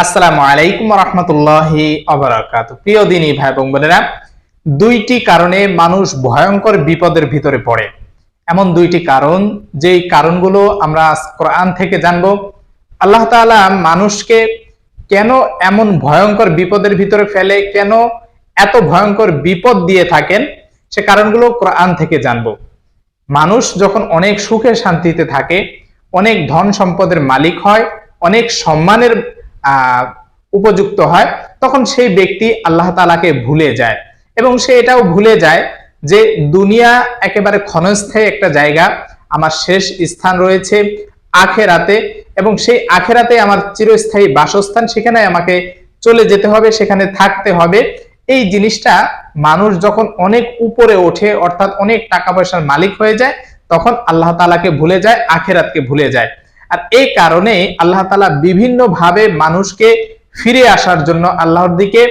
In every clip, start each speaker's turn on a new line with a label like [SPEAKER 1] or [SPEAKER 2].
[SPEAKER 1] আসসালামু আলাইকুম রাহমাতুল্লাহি ওয়া বারাকাতুহু। প্রিয় দিনী ভাই এবং বোনেরা, দুইটি কারণে মানুষ ভয়ঙ্কর বিপদের ভিতরে পড়ে। এমন দুইটি কারণ, যেই কারণগুলো আমরা কোরআন থেকে জানবো। আল্লাহ তাআলা মানুষকে কেন এমন ভয়ঙ্কর বিপদের ভিতরে ফেলে, কেন এত ভয়ঙ্কর বিপদ দিয়ে থাকেন, সে কারণগুলো কোরআন থেকে জানবো। মানুষ যখন অনেক সুখে শান্তিতে থাকে, অনেক ধন সম্পদের মালিক হয়, অনেক সম্মানের উপযুক্ত হয়, তখন সেই ব্যক্তি আল্লাহ তাআলাকে ভুলে যায় এবং সে এটাও ভুলে যায় যে দুনিয়া একেবারে ক্ষণস্থায়ী একটা জায়গা, আমার শেষ স্থান রয়েছে আখেরাতে এবং সেই আখেরাতে আমার চিরস্থায়ী বাসস্থান, সেখানে আমাকে চলে যেতে হবে, সেখানে থাকতে হবে। এই জিনিসটা মানুষ যখন অনেক উপরে ওঠে, অর্থাৎ অনেক টাকা পয়সার মালিক হয়ে যায়, তখন আল্লাহ তাআলাকে ভুলে যায়, আখেরাতকে ভুলে যায়। আর এই কারণে আল্লাহ তাআলা বিভিন্ন ভাবে মানুষকে ফিরে আসার জন্য আল্লাহর দিকে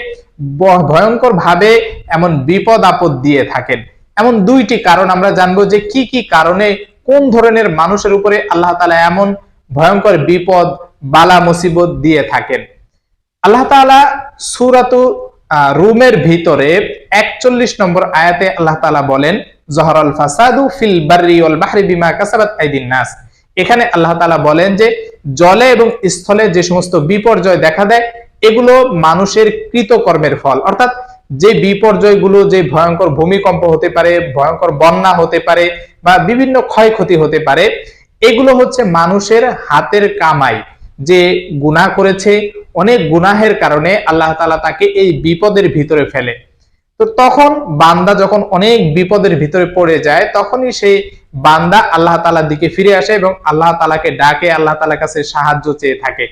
[SPEAKER 1] ভয়ঙ্কর ভাবে এমন বিপদ আপদ দিয়ে থাকেন। এমন দুইটি কারণ আমরা জানবো যে কি কি কারণে কোন ধরনের মানুষের উপরে আল্লাহ তাআলা এমন ভয়ঙ্কর বিপদ বালা মুসিবত দিয়ে থাকেন। আল্লাহ তাআলা সূরাতু রুমের ভিতরে 41 নম্বর আয়াতে আল্লাহ তাআলা বলেন, জহরাল ফাসাদু ফিল বাররি ওয়াল বাহরি বিমা কাসাবাত আইদিন নাস। এখানে আল্লাহ তাআলা বলেন যে জলে এবং স্থলে যে সমস্ত বিপর্যয় দেখা দেয়, এগুলো মানুষের কৃতকর্মের ফল। অর্থাৎ যে বিপর্যয়গুলো, যে ভয়ঙ্কর ভূমিকম্প হতে পারে, ভয়ঙ্কর বন্যা হতে পারে বা বিভিন্ন ক্ষয়ক্ষতি হতে পারে, এগুলো হচ্ছে মানুষের হাতের কামাই। যে গুনাহ করেছে, অনেক গুনাহের কারণে আল্লাহ তাআলা তাকে এই বিপদের ভিতরে ফেলে। তো তখন বান্দা যখন অনেক বিপদের ভিতরে পড়ে যায়, তখনই সেই বান্দা আল্লাহ তাআলার দিকে ফিরে আসে এবং আল্লাহ তাআলাকে ডাকে, আল্লাহ তাআলার কাছে সাহায্য চেয়ে থাকে।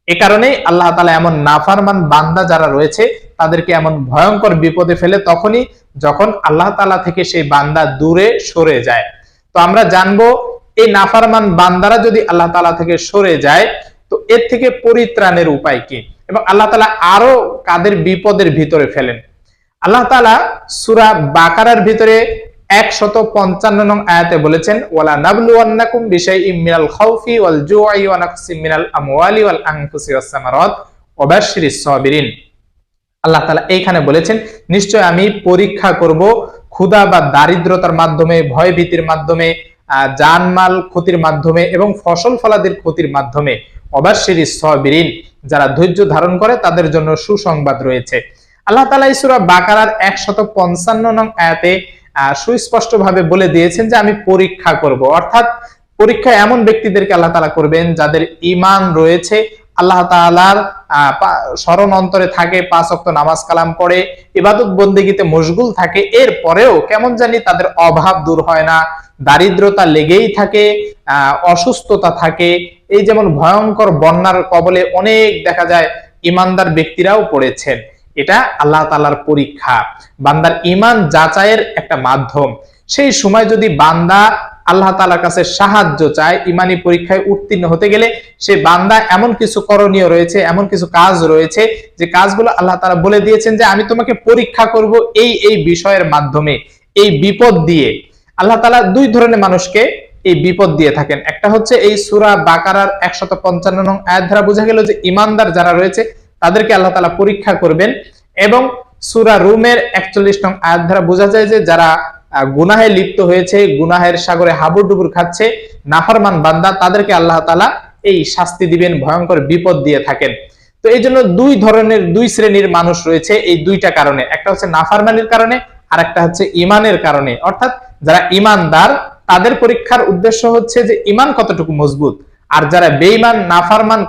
[SPEAKER 1] এ কারণেই আল্লাহ তাআলা এমন নাফরমান বান্দা যারা রয়েছে তাদেরকে এমন ভয়ঙ্কর বিপদে ফেলে তখনই যখন আল্লাহ তাআলা থেকে সেই বান্দা দূরে সরে যায়। তো আমরা জানবো এই নাফরমান বান্দারা যদি আল্লাহ তাআলা থেকে সরে যায়, তো এর থেকে পরিত্রাণের উপায় কি এবং আল্লাহ তাআলা আরো কাদের বিপদের ভিতরে ফেলেন। আল্লাহ তাআলা সূরা বাকারার ভিতরে 155 নং আয়াতে বলেছেন, ওয়ালা নাবলুওয়ান্নাকুম বিশাইইম মিনাল খাউফি ওয়াল জুই ওয়া নাকসিম মিনাল আমওয়ালি ওয়াল আনফুসি ওয়াস সামারাত ওয়া বাশশিরিস সাবিরিন। আল্লাহ তাআলা এইখানে বলেছেন, নিশ্চয় আমি পরীক্ষা করব ক্ষুধা বা দারিদ্রতার মাধ্যমে, ভয়ভীতির মাধ্যমে, জানমাল ক্ষতির মাধ্যমে এবং ফসল ফলাদির ক্ষতির মাধ্যমে। ওয়া বাশশিরিস সাবিরিন, যারা ধৈর্য ধারণ করে তাদের জন্য সুসংবাদ রয়েছে। আল্লাহ তাআলা সূরা বাকারার 155 নং আয়াতে সুস্পষ্ট ভাবে বলে দিয়েছেন যে আমি পরীক্ষা করব। অর্থাৎ পরীক্ষা এমন ব্যক্তিদেরকে আল্লাহ তাআলা করবেন যাদের ঈমান রয়েছে, আল্লাহ তাআলার স্মরণ অন্তরে থাকে, 5 ওয়াক্ত নামাজ কালাম পড়ে, ইবাদত বন্দেগীতে মশগুল থাকে, এরপরেও কেমন জানি তাদের অভাব দূর হয় না, দারিদ্রতা লেগেই থাকে, অসুস্থতা থাকে। এই যেমন ভয়ঙ্কর বন্যার কবলে অনেক দেখা যায় ঈমানদার ব্যক্তিরাও পড়েছেন। এটা আল্লাহ তাআলার পরীক্ষা, বান্দার ঈমান যাচাইয়ের একটা মাধ্যম। সেই সময় যদি বান্দা আল্লাহ তাআলার কাছে সাহায্য চায়, ঈমানি পরীক্ষায় উত্তীর্ণ হতে গেলে সে বান্দা এমন কিছু করণীয় রয়েছে, এমন কিছু কাজ রয়েছে যে কাজগুলো আল্লাহ তাআলা বলে দিয়েছেন যে আমি তোমাকে পরীক্ষা করব এই এই বিষয়ের মাধ্যমে, এই বিপদ দিয়ে। আল্লাহ তাআলা দুই ধরনের মানুষকে এই বিপদ দিয়ে থাকেন। একটা হচ্ছে এই সূরা বাকারার 155 নং আয়াত দ্বারা বোঝা গেল যে ঈমানদার যারা রয়েছে তাদেরকে আল্লাহ তাআলা পরীক্ষা করবেন, এবং সূরা রুমের 41 নং আয়াত দ্বারা বোঝা যায় যে যারা গুনাহে লিপ্ত হয়েছে, গুনাহের সাগরে হাবুডুবুর খাচ্ছে, নাফরমান বান্দা, তাদেরকে আল্লাহ তাআলা এই শাস্তি দিবেন, ভয়ঙ্কর বিপদ দিয়ে থাকেন। তো এই জন্য দুই শ্রেণীর মানুষ রয়েছে এই দুইটা কারণে। একটা হচ্ছে নাফরমানির কারণে, আর একটা হচ্ছে ঈমানের কারণে। অর্থাৎ যারা ঈমানদার তাদের পরীক্ষার উদ্দেশ্য হচ্ছে যে ঈমান কতটুকু মজবুত, আর যারা বেঈমান নাফরমান,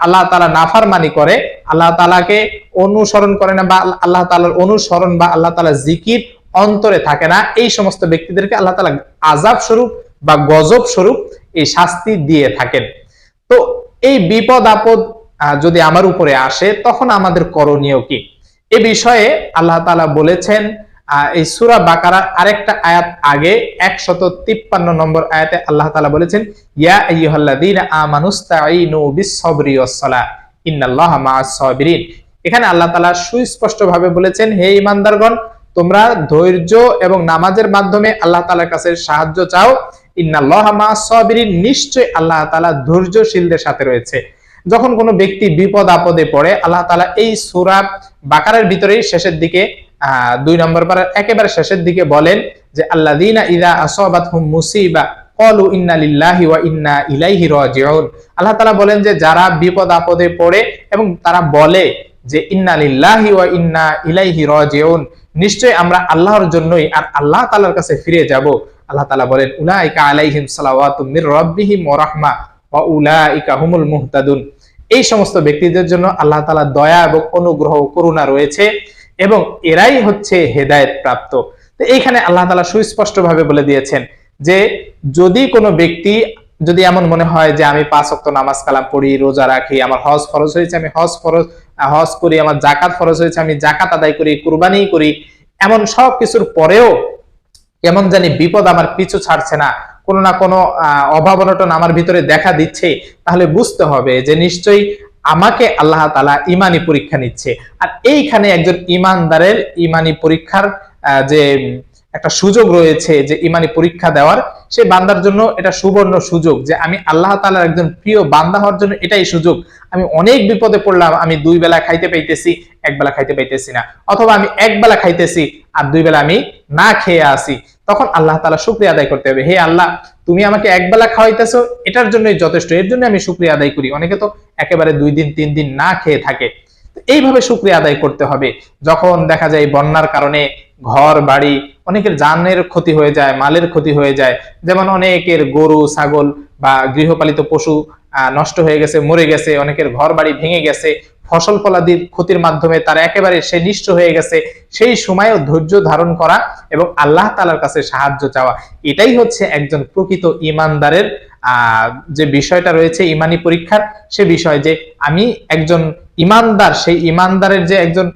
[SPEAKER 1] আল্লাহ তাআলা নাফরমানি করে, আল্লাহ তাআলাকে অনুসরণ করে না বা আল্লাহ তাআলার অনুসরণ বা আল্লাহ তাআলার জিকির অন্তরে থাকে না, এই সমস্ত ব্যক্তিদেরকে আল্লাহ তাআলা আযাব স্বরূপ বা গজব স্বরূপ এই শাস্তি দিয়ে থাকেন। তো এই বিপদ আপদ যদি আমার উপরে আসে তখন আমাদের করণীয় কি, এ বিষয়ে আল্লাহ তাআলা বলেছেন এই সূরা বাকারার আরেকটা আয়াত আগে 153 নম্বর আয়াতে আল্লাহ তাআলা বলেছেন, ইয়া আইয়ুহাল্লাযীনা আমানুস্তাঈনু বিস-সাবরি ওয়াস-সালাহ ইন্নাল্লাহা মা'আস সাবিরিন। এখানে আল্লাহ তাআলা সুস্পষ্ট ভাবে বলেছেন, হে ঈমানদারগণ, তোমরা ধৈর্য এবং নামাজের মাধ্যমে আল্লাহ তাআলার কাছে সাহায্য চাও। ইন্নাল্লাহা মা'আস সাবিরিন, নিশ্চয় আল্লাহ তাআলা ধৈর্যশীলদের সাথে রয়েছে। যখন কোনো ব্যক্তি বিপদ আপদে পড়ে, আল্লাহ তাআলা এই সূরা বাকারার ভিতরেই শেষের দিকে 2 নম্বর পারার একেবারে শেষের দিকে বলেন যে আল্লাযীনা ইযা আসাবাতহুম মুসিবা ক্বালু ইন্না লিল্লাহি ওয়া ইন্না ইলাইহি রাজিউন। আল্লাহ তাআলা বলেন যে যারা বিপদ আপদে পড়ে এবং তারা বলে যে ইন্না লিল্লাহি ওয়া ইন্না ইলাইহি রাজিউন, নিশ্চয়ই আমরা আল্লাহর জন্যই আর আল্লাহ তাআলার কাছে ফিরে যাব। আল্লাহ তাআলা বলেন উলাইকা আলাইহিম সালাওয়াতুম মির রাব্বিহিম ওয়া রাহমা ওয়া উলাইকা হুমুল মুহতাদুন। এই সমস্ত ব্যক্তিদের জন্য আল্লাহ তাআলার দয়া এবং অনুগ্রহ করুণা রয়েছে এবং এরাই হচ্ছে হেদায়েত প্রাপ্ত। তো এইখানে আল্লাহ তাআলা সুস্পষ্টভাবে বলে দিয়েছেন যে যদি কোনো ব্যক্তি যদি এমন মনে হয় যে আমি 5 ওয়াক্ত নামাজ কালাম পড়ি, রোজা রাখি, আমার হজ ফরজ হয়েছে আমি হজ করি, আমার যাকাত ফরজ হয়েছে আমি যাকাত আদায় করি, কুরবানি করি, এমন সব কিছুর পরেও কেমন জানি বিপদ আমার পিছু ছাড়ছে না, কোনো না কোনো অভাব অনটন আমার ভিতরে দেখা দিচ্ছে, তাহলে বুঝতে হবে যে নিশ্চয়ই আমাকে আল্লাহ তাআলা ঈমানি পরীক্ষা নিচ্ছে। আর এইখানে একজন ঈমানদারের ঈমানি পরীক্ষার যে একটা সুযোগ রয়েছে, যে ঈমানি পরীক্ষা দেওয়ার, সে বান্দার জন্য এটা সুবর্ণ সুযোগ যে আমি আল্লাহ তাআলার একজন প্রিয় বান্দা হওয়ার জন্য এটাই সুযোগ। আমি অনেক বিপদে পড়লাম, আমি 2 বেলা খাইতে পাইতেছি, 1 বেলা খাইতে পাইতেছি না, অথবা আমি 1 বেলা খাইতেছি আর 2 বেলা আমি না খেয়ে আসি, তখন আল্লাহ তাআলা শুকরিয়া আদায় করতে হবে। হে আল্লাহ, তুমি আমাকে 1 বেলা খাওয়াইতেছো, এটার জন্যই যথেষ্ট, এর জন্য আমি শুকরিয়া আদায় করি। অনেকে তো একেবারে 2 দিন 3 দিন না খেয়ে থাকে। এইভাবে শুকরিয়া আদায় করতে হবে। যখন দেখা যায় বন্যার কারণে ঘর বাড়ি, অনেকের জানের ক্ষতি হয়ে যায়, মালের ক্ষতি হয়ে যায়, যেমন অনেকের গরু ছাগল বা গৃহপালিত পশু নষ্ট হয়ে গেছে, মরে গেছে, অনেকের ঘর বাড়ি ভেঙে গেছে, ফসল ফলাদির ক্ষতির মাধ্যমে তারা একেবারে সে নিঃস্ব হয়ে গেছে, সেই সময়ও ধৈর্য ধারণ করা এবং আল্লাহ তাআলার কাছে সাহায্য চাওয়া, এটাই হচ্ছে একজন প্রকৃত ঈমানদারের যে বিষয়টা রয়েছে ঈমানি পরীক্ষার, সে বিষয় যে আমি একজন ঈমানদার, সেই ঈমানদারের যে একজন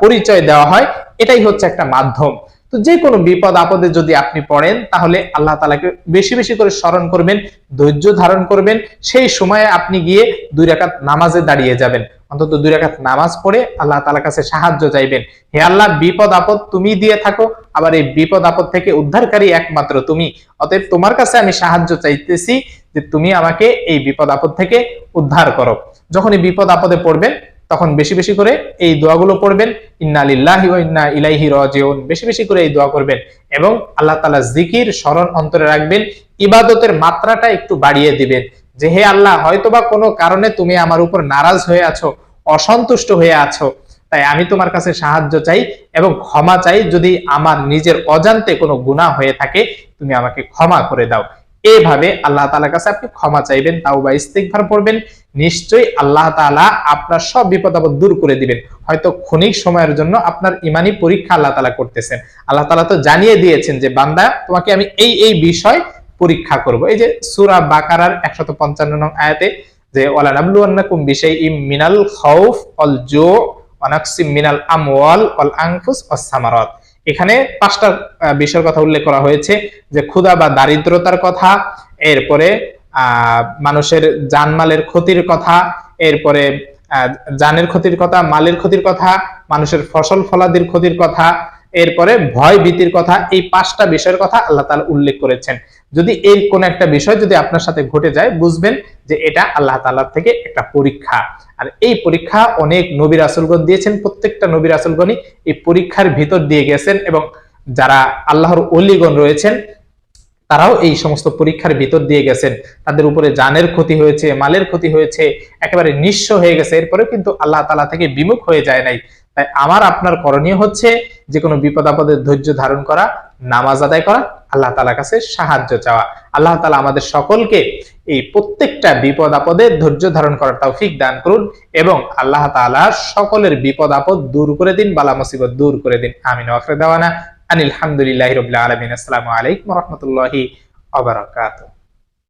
[SPEAKER 1] পরিচয় দেওয়া হয়, এটাই হচ্ছে একটা মাধ্যম। তো যে কোনো বিপদ আপদে যদি আপনি পড়েন, তাহলে আল্লাহ তাআলাকে বেশি বেশি করে স্মরণ করবেন, ধৈর্য ধারণ করবেন, সেই সময়ে আপনি গিয়ে 2 রাকাত নামাজে দাঁড়িয়ে যাবেন, অন্তত 2 রাকাত নামাজ পড়ে আল্লাহ তাআলার কাছে সাহায্য চাইবেন। হে আল্লাহ, বিপদ আপদ তুমি দিয়ে থাকো, আবার এই বিপদ আপদ থেকে উদ্ধারকারী একমাত্র তুমি, অতএব তোমার কাছে আমি সাহায্য চাইতেছি যে তুমি আমাকে এই বিপদ আপদ থেকে উদ্ধার করো। যখন এই বিপদ আপদে পড়বেন তখন বেশি বেশি করে এই দোয়াগুলো পড়বেন, ইন্না লিল্লাহি ওয়া ইন্না ইলাইহি রাজিউন, বেশি বেশি করে এই দোয়া করবেন এবং আল্লাহ তাআলার জিকির স্মরণ অন্তরে রাখবেন, ইবাদতের মাত্রাটা একটু বাড়িয়ে দিবেন যে হে আল্লাহ, হয়তোবা কোনো কারণে তুমি আমার উপর নারাজ হয়ে আছো, অসন্তুষ্ট হয়ে আছো, তাই আমি তোমার কাছে সাহায্য চাই এবং ক্ষমা চাই, যদি আমার নিজের অজান্তে কোনো গুনাহ হয়ে থাকে তুমি আমাকে ক্ষমা করে দাও। এইভাবে আল্লাহ তাআলার কাছে আপনি ক্ষমা চাইবেন, তাওবা ইস্তিগফার পড়বেন, নিশ্চয়ই আল্লাহ তাআলা আপনার সব বিপদ আপদ দূর করে দিবেন। হয়তো ক্ষণিক সময়ের জন্য আপনার ঈমানি পরীক্ষা আল্লাহ তাআলা করতেছেন। আল্লাহ তাআলা তো জানিয়ে দিয়েছেন যে বান্দা, তোমাকে আমি এই এই বিষয় পরীক্ষা করব। এই যে সূরা বাকারার 155 নং আয়াতে যে ওয়ালা নাবলুওয়ান্নাকুম বিশাইইম মিনাল খাউফ ওয়াল জু ওয়া নাকসিম মিনাল আমওয়াল ওয়াল আনফুস ওয়াস সামারাত, এখানে 5টা বিষয়ের কথা উল্লেখ করা হয়েছে, যে ক্ষুধা বা দারিদ্রতার কথা, এরপরে মানুষের জানমালের ক্ষতির কথা, এরপরে জানের ক্ষতির কথা, মালের ক্ষতির কথা, মানুষের ফসল ফলাদির ক্ষতির কথা, এরপরে ভয় ভীতির কথা। এই 5টা বিষয়ের কথা আল্লাহ তাআলা উল্লেখ করেছেন। যদি এই কোন একটা বিষয় যদি আপনার সাথে ঘটে যায়, বুঝবেন যে এটা আল্লাহ তাআলার থেকে একটা পরীক্ষা। আর এই পরীক্ষা অনেক নবী রাসূলগণ দিয়েছেন, প্রত্যেকটা নবী রাসূলগণই এই পরীক্ষার ভিতর দিয়ে গেছেন এবং যারা আল্লাহর ওলিগণ রয়েছেন তারাও এই সমস্ত পরীক্ষার ভিতর দিয়ে গেছেন। তাদের উপরে জানের ক্ষতি হয়েছে, মালের ক্ষতি হয়েছে, একেবারে নিঃস্ব হয়ে গেছে, এরপরে কিন্তু আল্লাহ তাআলা থেকে বিমুখ হয়ে যায় নাই। তাই আমার আপনার করণীয় হচ্ছে যে কোনো বিপদ আপদে ধৈর্য ধারণ করা, নামাজ আদায় করা, আল্লাহ তাআলার কাছে সাহায্য চাওয়া। আল্লাহ তাআলা আমাদের সকলকে এই প্রত্যেকটা বিপদ আপদে ধৈর্য ধারণ করার তৌফিক দান করুন এবং আল্লাহ তাআলা সকলের বিপদ আপদ দূর করে দিন, বালা মুসিবত দূর করে দিন। আমিন ওয়া আখিরু দাওয়ানা আনিল হামদুলিল্লাহি রাব্বিল আলামিন। আসসালামু আলাইকুম ওয়া রাহমাতুল্লাহি ওয়া বারাকাতুহু।